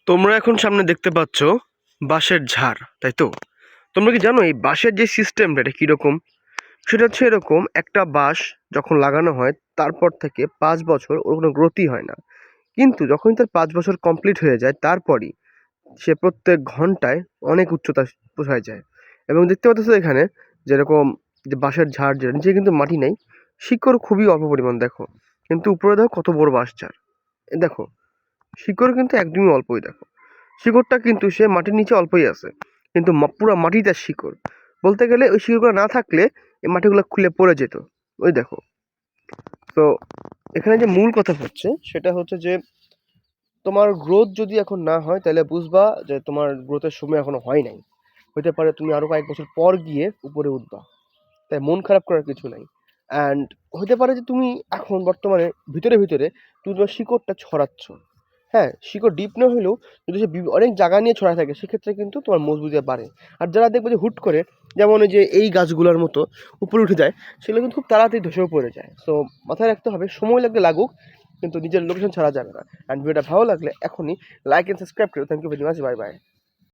তোমরা এখন সামনে দেখতে পাচ্ছ বাঁশের ঝাড়, তাই তো? তোমরা কি জানো এই বাঁশের যে সিস্টেমটা এটা কীরকম? সেটা হচ্ছে এরকম, একটা বাঁশ যখন লাগানো হয় তারপর থেকে 5 বছর ওর কোনো গ্রোথই হয় না। কিন্তু যখনই তার 5 বছর কমপ্লিট হয়ে যায় তারপরই সে প্রত্যেক ঘন্টায় অনেক উচ্চতা পৌঁছায় যায়। এবং দেখতে পাচ্ছ এখানে যেরকম যে বাঁশের ঝাড় যেটা নিচে কিন্তু মাটি নেই, শিকড় খুবই অল্প পরিমাণ দেখো, কিন্তু উপরে দেখো কত বড় বাঁশ ঝাড়। দেখো শিকড় কিন্তু একদমই অল্পই দেখো, শিকড়টা কিন্তু সে মাটির নিচে অল্পই আছে, কিন্তু পুরো মাটি তার শিকড়। বলতে গেলে ওই শিকড়গুলো না থাকলে এই মাটিগুলো খুলে পড়ে যেত। ওই দেখো। তো এখানে যে মূল কথা হচ্ছে সেটা হচ্ছে যে তোমার গ্রোথ যদি এখন না হয় তাহলে বুঝবা যে তোমার গ্রোথের সময় এখনো হয় নাই। হতে পারে তুমি আরো কয়েক বছর পর গিয়ে উপরে উঠবা। তাই মন খারাপ করার কিছু নাই। অ্যান্ড হতে পারে যে তুমি এখন বর্তমানে ভিতরে ভিতরে তুমি তোমার শিকড়টা ছড়াচ্ছ। হ্যাঁ, শিকড় ডিপ না হলেও যদি সে অনেক জায়গা নিয়ে ছড়ায় থাকে সেক্ষেত্রে কিন্তু তোমার মজবুতিটা বাড়ে। আর যারা দেখবে যে হুট করে যেমন ওই যে এই গাছগুলোর মতো উপরে উঠে যায়, সেগুলো কিন্তু খুব তাড়াতাড়ি ধসেও পড়ে যায়। সো মাথায় রাখতে হবে সময় লাগলে লাগুক, কিন্তু নিজের লোকেশন ছাড়া যাবে না। অ্যান্ড ভিডিওটা ভালো লাগলে এখনই লাইক এন্ড সাবস্ক্রাইব করো। Thank you very much, bye by.